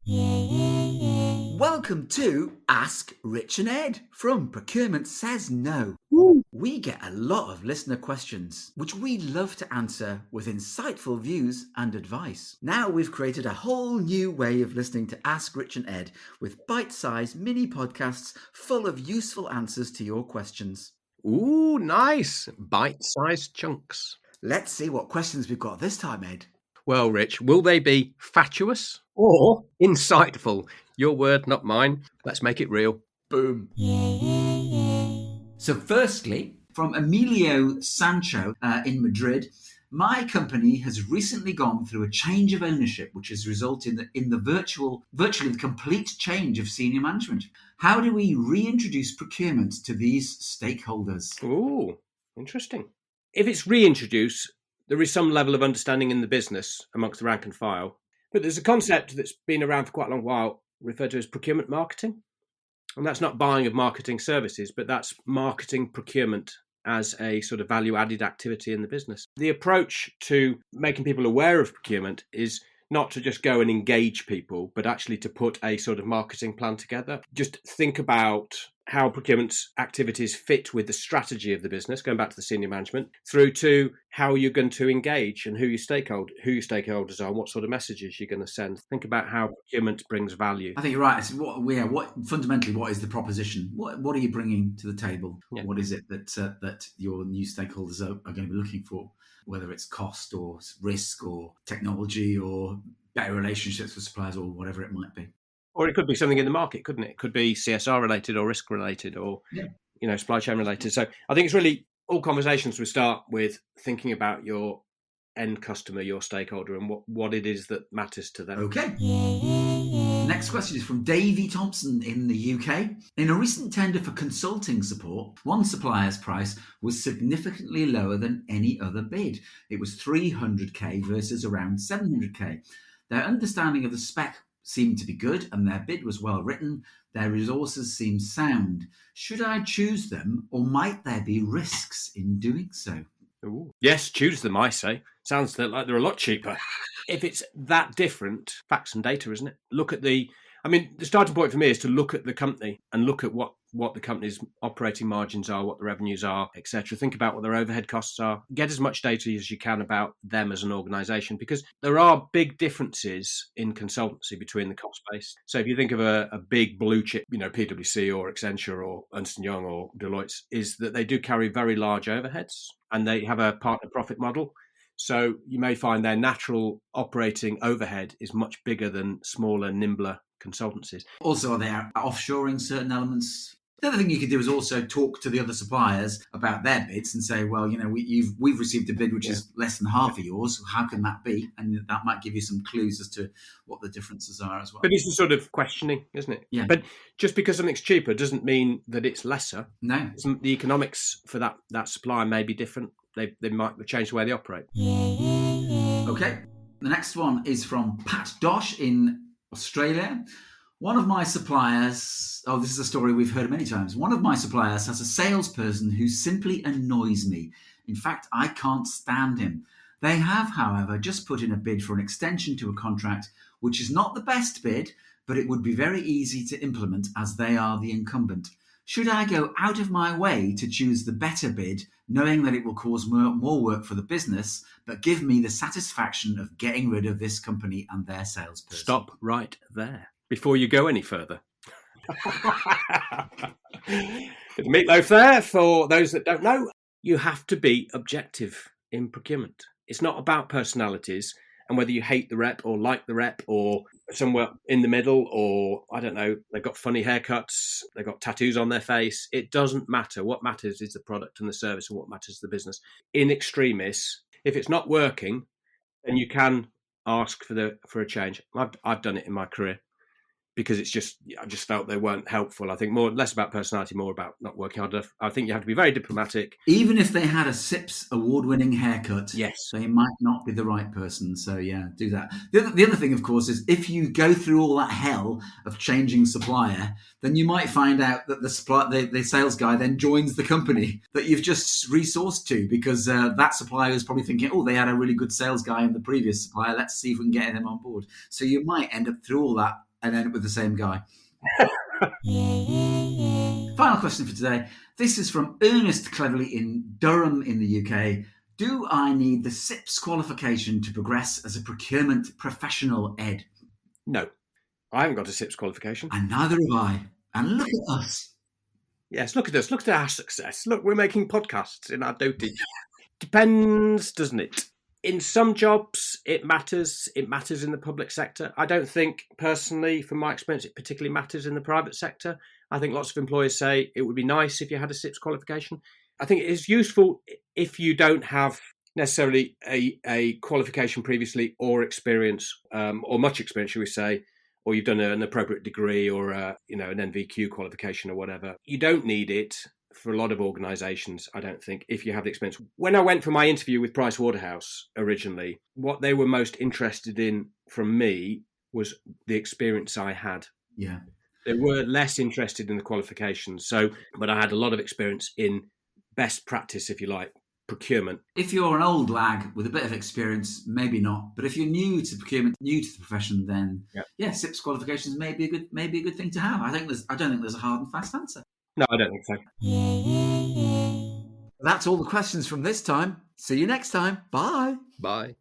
Welcome to Ask Rich and Ed from Procurement Says No. Woo. We get a lot of listener questions, which we love to answer with insightful views and advice. Now we've created a whole new way of listening to Ask Rich and Ed with bite-sized mini podcasts full of useful answers to your questions. Ooh, nice. Bite-sized chunks. Let's see what questions we've got this time, Ed. Well, Rich, will they be fatuous or insightful? Your word, not mine. Let's make it real. Boom. So firstly, from Emilio Sancho in Madrid, my company has recently gone through a change of ownership, which has resulted in the virtually the complete change of senior management. How do we reintroduce procurement to these stakeholders? Ooh, interesting. If it's reintroduced, there is some level of understanding in the business amongst the rank and file. But there's a concept that's been around for quite a long while, referred to as procurement marketing. And that's not buying of marketing services, but that's marketing procurement as a sort of value-added activity in the business. The approach to making people aware of procurement is not to just go and engage people, but actually to put a sort of marketing plan together. Just think about how procurement activities fit with the strategy of the business, going back to the senior management, through to how you're going to engage and who your stakeholders are, and what sort of messages you're going to send. Think about how procurement brings value. I think you're right. Fundamentally, what is the proposition? What are you bringing to the table? Yeah. What is it that your new stakeholders are going to be looking for? Whether it's cost or risk or technology or better relationships with suppliers or whatever it might be. Or it could be something in the market, couldn't it? It could be CSR related or risk related or supply chain related. So I think it's really all conversations we start with thinking about your end customer, your stakeholder, and what it is that matters to them. Okay. Next question is from Davey Thompson in the UK. In a recent tender for consulting support, one supplier's price was significantly lower than any other bid. It was 300k versus around 700k. Their understanding of the spec seemed to be good and their bid was well written. Their resources seemed sound. Should I choose them or might there be risks in doing so? Ooh. Yes, choose them, I say. Sounds like they're a lot cheaper. If it's that different, facts and data, isn't it? The starting point for me is to look at the company and look at what the company's operating margins are, what the revenues are, etc. Think about what their overhead costs are. Get as much data as you can about them as an organisation, because there are big differences in consultancy between the cost base. So if you think of a big blue chip, PwC or Accenture or Ernst & Young or Deloitte, is that they do carry very large overheads and they have a partner profit model. So you may find their natural operating overhead is much bigger than smaller, nimbler consultancies. Also, are they offshoring certain elements? The other thing you could do is also talk to the other suppliers about their bids and say, well, we've received a bid which is less than half of yours. How can that be? And that might give you some clues as to what the differences are as well. But it's the sort of questioning, isn't it? Yeah. But just because something's cheaper doesn't mean that it's lesser. No. The economics for that supplier may be different. They might change the way they operate. Okay. The next one is from Pat Dosh in Australia. One of my suppliers, this is a story we've heard many times. One of my suppliers has a salesperson who simply annoys me. In fact, I can't stand him. They have, however, just put in a bid for an extension to a contract, which is not the best bid, but it would be very easy to implement as they are the incumbent. Should I go out of my way to choose the better bid, knowing that it will cause more work for the business, but give me the satisfaction of getting rid of this company and their salesperson? Stop right there before you go any further. There's meatloaf there for those that don't know. You have to be objective in procurement. It's not about personalities and whether you hate the rep or like the rep or somewhere in the middle or, I don't know, they've got funny haircuts, they've got tattoos on their face. It doesn't matter. What matters is the product and the service and what matters is the business. In extremis, if it's not working, then you can ask for a change. I've done it in my career. Because I just felt they weren't helpful. I think less about personality, more about not working hard enough. I think you have to be very diplomatic. Even if they had a CIPS award-winning haircut, yes, they might not be the right person. So yeah, do that. The other thing, of course, is if you go through all that hell of changing supplier, then you might find out that the sales guy then joins the company that you've just resourced to, because that supplier is probably thinking, oh, they had a really good sales guy in the previous supplier. Let's see if we can get him on board. So you might end up through all that and end up with the same guy. Final question for today. This is from Ernest Cleverly in Durham in the UK. Do I need the CIPS qualification to progress as a procurement professional, Ed? No, I haven't got a CIPS qualification. And neither have I. And look at us. Yes, look at us. Look at our success. Look, we're making podcasts in our dotage. Depends, doesn't it? In some jobs, it matters. It matters in the public sector. I don't think, personally, from my experience, it particularly matters in the private sector. I think lots of employers say it would be nice if you had a CIPS qualification. I think it is useful if you don't have necessarily a qualification previously or experience, or much experience, shall we say, or you've done an appropriate degree or an NVQ qualification or whatever. You don't need it for a lot of organisations, I don't think, if you have the experience. When I went for my interview with Pricewaterhouse originally, what they were most interested in from me was the experience I had. Yeah. They were less interested in the qualifications. But I had a lot of experience in best practice, if you like, procurement. If you're an old lag with a bit of experience, maybe not. But if you're new to procurement, new to the profession, then CIPS qualifications may be a good thing to have. I don't think there's a hard and fast answer. No, I don't think so. That's all the questions from this time. See you next time. Bye. Bye.